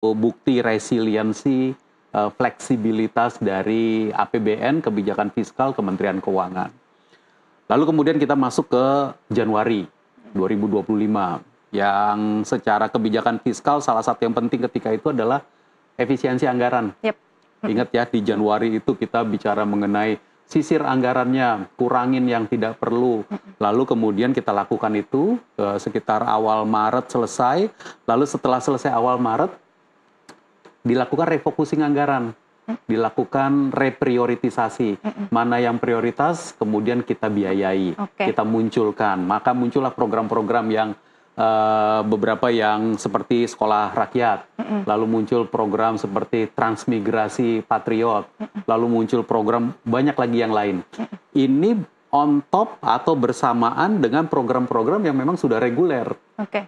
bukti resiliensi, fleksibilitas dari APBN, kebijakan fiskal Kementerian Keuangan. Lalu kemudian kita masuk ke Januari 2025, yang secara kebijakan fiskal salah satu yang penting ketika itu adalah efisiensi anggaran. Yep. Ingat ya, di Januari itu kita bicara mengenai sisir anggarannya, kurangin yang tidak perlu. Lalu kemudian kita lakukan itu sekitar awal Maret selesai. Lalu setelah selesai awal Maret, dilakukan refocusing anggaran. Dilakukan reprioritisasi. Mana yang prioritas, kemudian kita biayai. Kita munculkan. Maka muncullah program-program yang beberapa yang seperti sekolah rakyat, lalu muncul program seperti transmigrasi patriot, lalu muncul program banyak lagi yang lain. Ini on top atau bersamaan dengan program-program yang memang sudah reguler.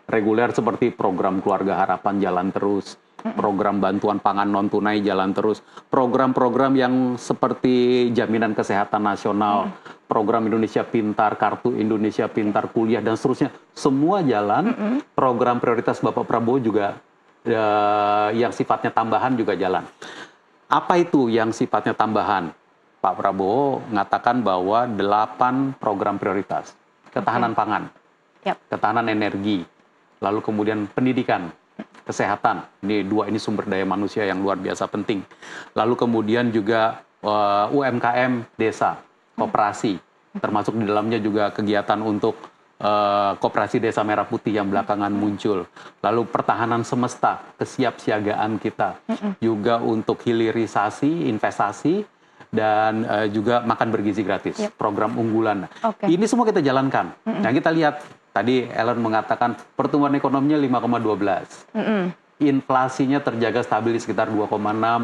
Reguler seperti program Keluarga Harapan jalan terus, program bantuan pangan non tunai jalan terus, program-program yang seperti jaminan kesehatan nasional, program Indonesia Pintar, kartu Indonesia Pintar, kuliah dan seterusnya, semua jalan. Program prioritas Bapak Prabowo juga yang sifatnya tambahan juga jalan. Apa itu yang sifatnya tambahan? Pak Prabowo mengatakan bahwa 8 program prioritas, ketahanan pangan, ketahanan energi, lalu kemudian pendidikan, kesehatan, ini sumber daya manusia yang luar biasa penting. Lalu kemudian juga UMKM desa, koperasi, termasuk di dalamnya juga kegiatan untuk koperasi Desa Merah Putih yang belakangan muncul. Lalu pertahanan semesta, kesiapsiagaan kita, juga untuk hilirisasi, investasi, dan juga makan bergizi gratis, program unggulan. Ini semua kita jalankan. Nah, kita lihat tadi Ellen mengatakan pertumbuhan ekonominya 5,12. Inflasinya terjaga stabil di sekitar 2,6,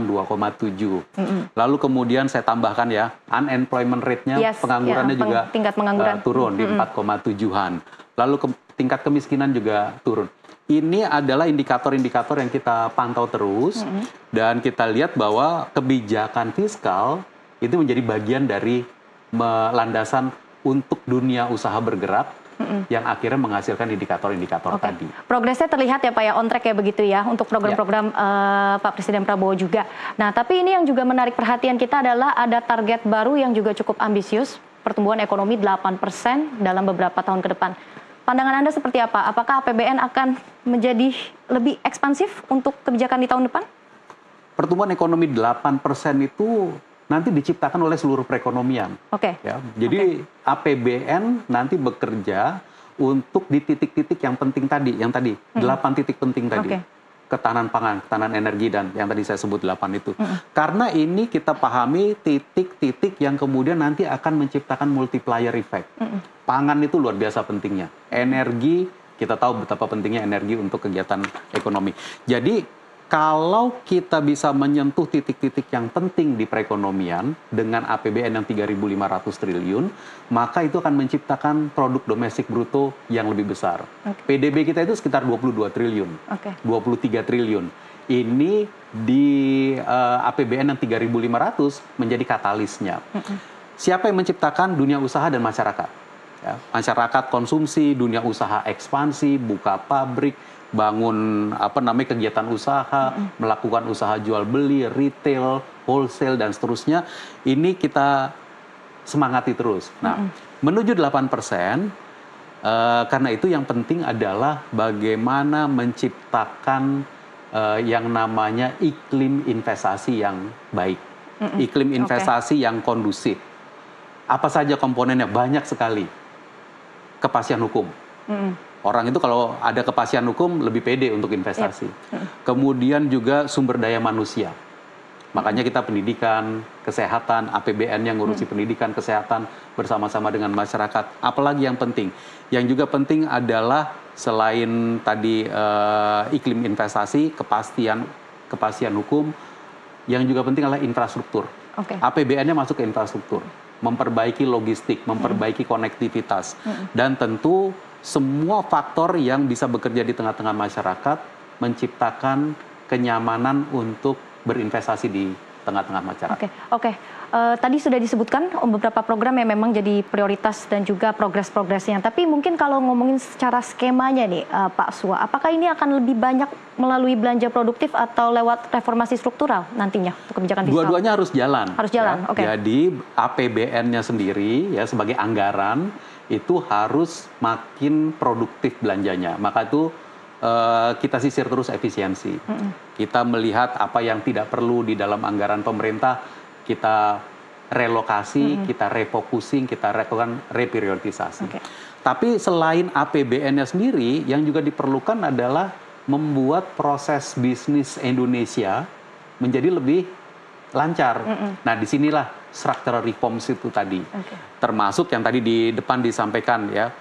2,7. Lalu kemudian saya tambahkan ya, unemployment rate-nya, penganggurannya juga tingkat pengangguran turun di 4,7-an. Lalu tingkat kemiskinan juga turun. Ini adalah indikator-indikator yang kita pantau terus, dan kita lihat bahwa kebijakan fiskal itu menjadi bagian dari landasan untuk dunia usaha bergerak, yang akhirnya menghasilkan indikator-indikator tadi. Progresnya terlihat ya Pak ya, on track ya begitu ya, untuk program-program Pak Presiden Prabowo juga. Nah, tapi ini yang juga menarik perhatian kita adalah ada target baru yang juga cukup ambisius, pertumbuhan ekonomi 8% dalam beberapa tahun ke depan. Pandangan Anda seperti apa? Apakah APBN akan menjadi lebih ekspansif untuk kebijakan di tahun depan? Pertumbuhan ekonomi 8% itu nanti diciptakan oleh seluruh perekonomian. Ya, jadi APBN nanti bekerja untuk di titik-titik yang penting tadi, 8 titik penting tadi. Ketahanan pangan, ketahanan energi, dan yang tadi saya sebut 8 itu. Karena ini kita pahami titik-titik yang kemudian nanti akan menciptakan multiplier effect. Pangan itu luar biasa pentingnya. Energi, kita tahu betapa pentingnya energi untuk kegiatan ekonomi. Jadi kalau kita bisa menyentuh titik-titik yang penting di perekonomian dengan APBN yang 3.500 triliun, maka itu akan menciptakan produk domestik bruto yang lebih besar. PDB kita itu sekitar 22 triliun, 23 triliun. Ini di APBN yang 3.500 menjadi katalisnya. Siapa yang menciptakan? Dunia usaha dan masyarakat. Ya, masyarakat konsumsi, dunia usaha ekspansi, buka pabrik, bangun kegiatan usaha, melakukan usaha jual beli, retail, wholesale dan seterusnya. Ini kita semangati terus. Nah, menuju 8%, karena itu yang penting adalah bagaimana menciptakan yang namanya iklim investasi yang baik, iklim investasi yang kondusif. Apa saja komponennya? Banyak sekali. Kepastian hukum. Orang itu kalau ada kepastian hukum lebih pede untuk investasi. Kemudian juga sumber daya manusia. Makanya kita pendidikan, kesehatan, APBN yang ngurusi pendidikan, kesehatan bersama-sama dengan masyarakat. Apalagi yang penting? Yang juga penting adalah selain tadi iklim investasi, kepastian hukum, yang juga penting adalah infrastruktur. APBN-nya masuk ke infrastruktur, memperbaiki logistik, memperbaiki konektivitas, dan tentu semua faktor yang bisa bekerja di tengah-tengah masyarakat menciptakan kenyamanan untuk berinvestasi di tengah-tengah masyarakat. Oke. Tadi sudah disebutkan beberapa program yang memang jadi prioritas dan juga progres-progresnya. Tapi mungkin kalau ngomongin secara skemanya nih, Pak Sua, apakah ini akan lebih banyak melalui belanja produktif atau lewat reformasi struktural nantinya untuk kebijakan fiskal? Dua-duanya harus jalan. Harus jalan, ya. Jadi APBN-nya sendiri ya sebagai anggaran itu harus makin produktif belanjanya. Maka itu kita sisir terus efisiensi. Kita melihat apa yang tidak perlu di dalam anggaran pemerintah, kita relokasi, kita refocusing, kita lakukan reprioritisasi. Tapi selain APBN-nya sendiri, yang juga diperlukan adalah membuat proses bisnis Indonesia menjadi lebih lancar. Nah, disinilah structural reforms itu tadi. Termasuk yang tadi di depan disampaikan ya,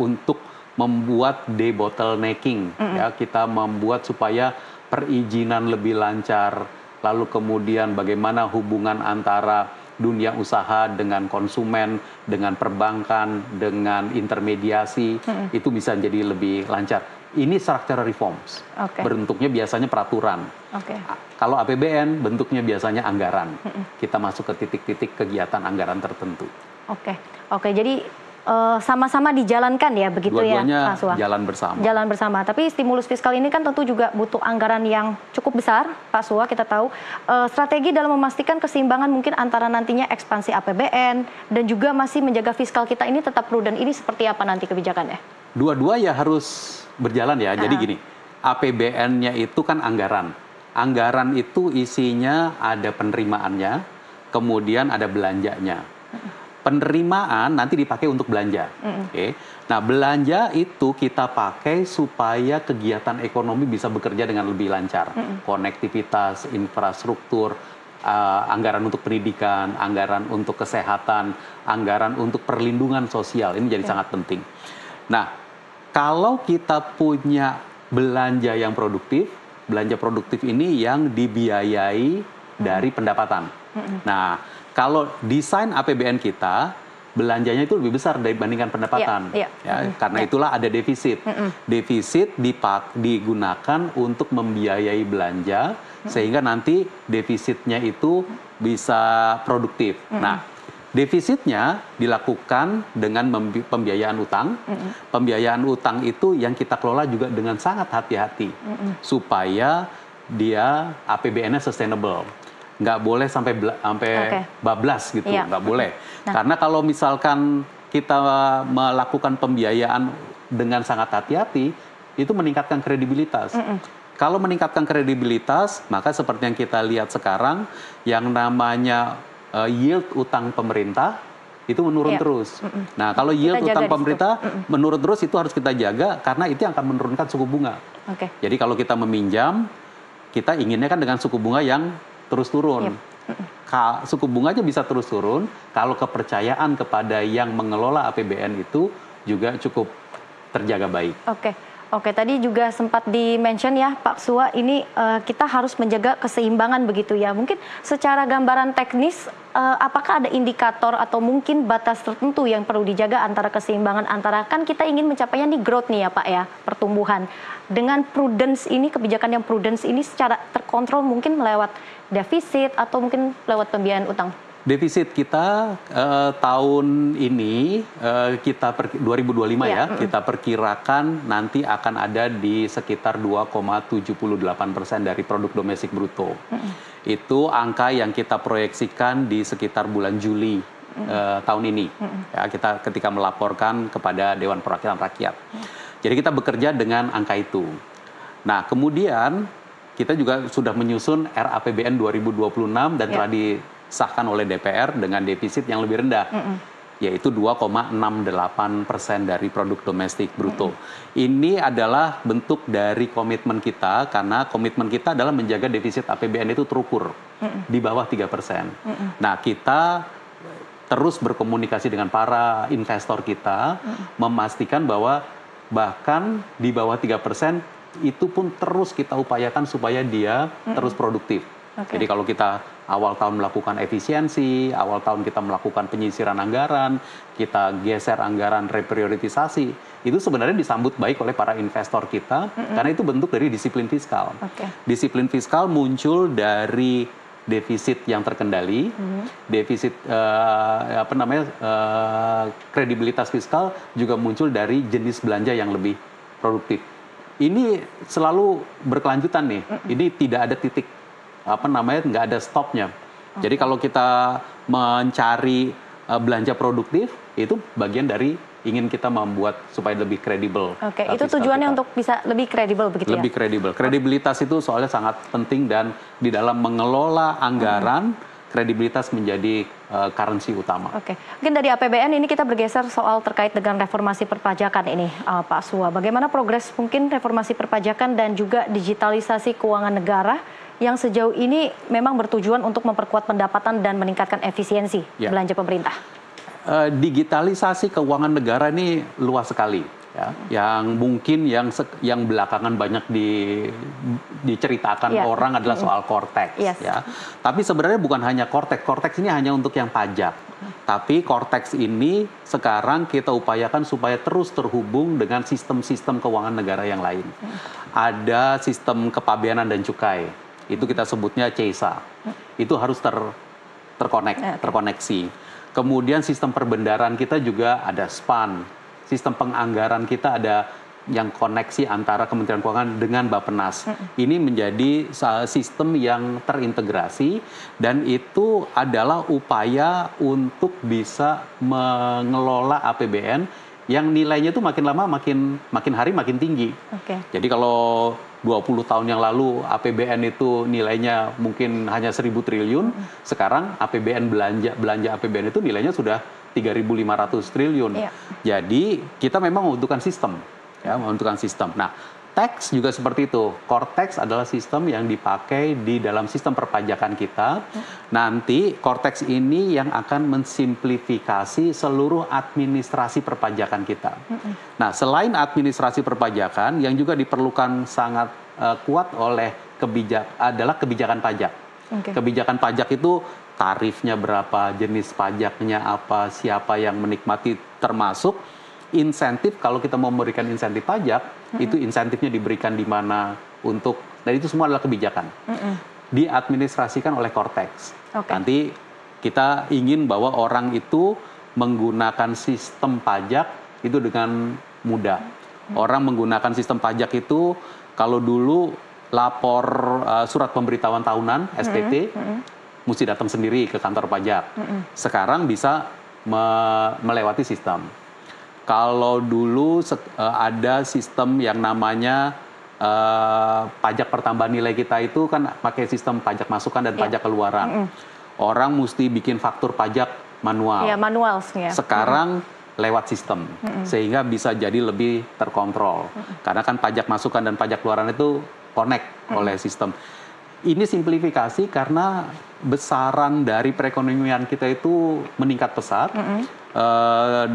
untuk membuat debottlenecking, ya, kita membuat supaya perizinan lebih lancar, lalu kemudian bagaimana hubungan antara dunia usaha dengan konsumen, dengan perbankan, dengan intermediasi, itu bisa jadi lebih lancar. Ini structural reforms, bentuknya biasanya peraturan. Kalau APBN, bentuknya biasanya anggaran. Kita masuk ke titik-titik kegiatan anggaran tertentu. Jadi sama-sama dijalankan ya, begitu ya, Pak Sua? Jalan bersama. Jalan bersama. Tapi stimulus fiskal ini kan tentu juga butuh anggaran yang cukup besar, Pak Sua. Kita tahu strategi dalam memastikan keseimbangan mungkin antara nantinya ekspansi APBN dan juga masih menjaga fiskal kita ini tetap prudent. Ini seperti apa nanti kebijakannya? Dua-dua ya harus berjalan ya. Jadi gini, APBN-nya itu kan anggaran. Anggaran itu isinya ada penerimaannya, kemudian ada belanjanya. Penerimaan nanti dipakai untuk belanja. Nah, belanja itu kita pakai supaya kegiatan ekonomi bisa bekerja dengan lebih lancar. Konektivitas, infrastruktur, anggaran untuk pendidikan, anggaran untuk kesehatan, anggaran untuk perlindungan sosial. Ini jadi sangat penting. Nah, kalau kita punya belanja yang produktif, belanja produktif ini yang dibiayai dari pendapatan. Nah, kalau desain APBN kita, belanjanya itu lebih besar dibandingkan pendapatan. Karena itulah ada defisit. Defisit digunakan untuk membiayai belanja, sehingga nanti defisitnya itu bisa produktif. Nah, defisitnya dilakukan dengan pembiayaan utang. Pembiayaan utang itu yang kita kelola juga dengan sangat hati-hati, supaya dia APBN-nya sustainable. Nggak boleh sampai bablas gitu, nggak boleh. Karena kalau misalkan kita melakukan pembiayaan dengan sangat hati-hati, itu meningkatkan kredibilitas. Kalau meningkatkan kredibilitas, maka seperti yang kita lihat sekarang, yang namanya yield utang pemerintah itu menurun terus. Nah, kalau yield utang pemerintah menurun terus, itu harus kita jaga, karena itu yang akan menurunkan suku bunga. Jadi kalau kita meminjam, kita inginnya kan dengan suku bunga yang terus turun. Suku bunganya bisa terus turun kalau kepercayaan kepada yang mengelola APBN itu juga cukup terjaga baik. Oke, tadi juga sempat di-mention ya Pak Sua, ini kita harus menjaga keseimbangan begitu ya. Mungkin secara gambaran teknis, apakah ada indikator atau mungkin batas tertentu yang perlu dijaga antara keseimbangan antara, kan kita ingin mencapainya nih growth nih ya Pak ya, pertumbuhan. Dengan prudence ini, kebijakan yang prudence ini secara terkontrol mungkin melewat defisit atau mungkin lewat pembiayaan utang? Defisit kita tahun ini, 2025 ya, kita perkirakan nanti akan ada di sekitar 2,78% dari produk domestik bruto. Itu angka yang kita proyeksikan di sekitar bulan Juli tahun ini. Ya, kita ketika melaporkan kepada Dewan Perwakilan Rakyat. Jadi kita bekerja dengan angka itu. Nah, kemudian kita juga sudah menyusun RAPBN 2026 dan telah disahkan oleh DPR dengan defisit yang lebih rendah, yaitu 2,68% dari produk domestik bruto. Ini adalah bentuk dari komitmen kita, karena komitmen kita adalah menjaga defisit APBN itu terukur di bawah 3%. Nah, kita terus berkomunikasi dengan para investor kita, memastikan bahwa bahkan di bawah 3% itu pun terus kita upayakan supaya dia terus produktif. Jadi kalau kita awal tahun melakukan efisiensi, awal tahun kita melakukan penyisiran anggaran, kita geser anggaran reprioritisasi, itu sebenarnya disambut baik oleh para investor kita, karena itu bentuk dari disiplin fiskal. Disiplin fiskal muncul dari defisit yang terkendali, defisit kredibilitas fiskal juga muncul dari jenis belanja yang lebih produktif. Ini selalu berkelanjutan nih. Ini tidak ada titik nggak ada stopnya. Jadi kalau kita mencari belanja produktif, itu bagian dari ingin kita membuat supaya lebih kredibel. Oke, itu tujuannya untuk bisa lebih kredibel begitu ya? Lebih kredibel. Kredibilitas itu soalnya sangat penting dan di dalam mengelola anggaran, kredibilitas menjadi currency utama. Oke, mungkin dari APBN ini kita bergeser soal terkait dengan reformasi perpajakan ini, Pak Sua. Bagaimana progres mungkin reformasi perpajakan dan juga digitalisasi keuangan negara yang sejauh ini memang bertujuan untuk memperkuat pendapatan dan meningkatkan efisiensi belanja pemerintah? Digitalisasi keuangan negara ini luas sekali, ya. Yang mungkin yang belakangan banyak diceritakan orang adalah soal Cortex, ya. Tapi sebenarnya bukan hanya Cortex. Cortex ini hanya untuk yang pajak. Tapi Cortex ini sekarang kita upayakan supaya terus terhubung dengan sistem-sistem keuangan negara yang lain. Ada sistem kepabeanan dan cukai, itu kita sebutnya CESA. Itu harus terkoneksi. Kemudian sistem perbendaharaan kita juga ada SPAN. Sistem penganggaran kita ada yang koneksi antara Kementerian Keuangan dengan Bappenas. Ini menjadi sistem yang terintegrasi dan itu adalah upaya untuk bisa mengelola APBN yang nilainya itu makin lama makin hari makin tinggi. Jadi kalau 20 tahun yang lalu APBN itu nilainya mungkin hanya 1.000 triliun, sekarang APBN belanja APBN itu nilainya sudah 3.500 triliun. Jadi kita memang membutuhkan sistem, ya, membutuhkan sistem. Nah, tax juga seperti itu. Cortex adalah sistem yang dipakai di dalam sistem perpajakan kita. Nanti Cortex ini yang akan mensimplifikasi seluruh administrasi perpajakan kita. Nah, selain administrasi perpajakan, yang juga diperlukan sangat kuat oleh adalah kebijakan pajak. Kebijakan pajak itu tarifnya berapa, jenis pajaknya apa, siapa yang menikmati, termasuk insentif. Kalau kita mau memberikan insentif pajak, itu insentifnya diberikan di mana dan itu semua adalah kebijakan. Diadministrasikan oleh Cortex. Nanti kita ingin bahwa orang itu menggunakan sistem pajak itu dengan mudah. Orang menggunakan sistem pajak itu kalau dulu lapor surat pemberitahuan tahunan SPT mesti datang sendiri ke kantor pajak. Sekarang bisa melewati sistem. Kalau dulu ada sistem yang namanya pajak pertambahan nilai kita itu kan pakai sistem pajak masukan dan pajak keluaran. Orang mesti bikin faktur pajak manual. Manual. Sekarang lewat sistem, sehingga bisa jadi lebih terkontrol. Karena kan pajak masukan dan pajak keluaran itu connect oleh sistem. Ini simplifikasi karena besaran dari perekonomian kita itu meningkat pesat.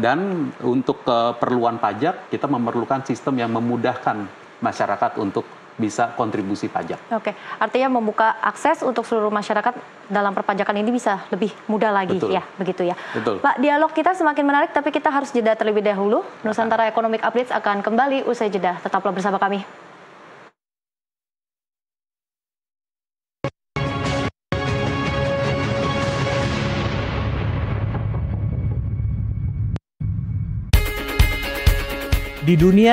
Dan untuk keperluan pajak, kita memerlukan sistem yang memudahkan masyarakat untuk bisa kontribusi pajak. Artinya membuka akses untuk seluruh masyarakat dalam perpajakan ini bisa lebih mudah lagi. Ya, begitu ya. Pak, dialog kita semakin menarik, tapi kita harus jeda terlebih dahulu. Nusantara Economic Updates akan kembali usai jeda. Tetaplah bersama kami. Di dunia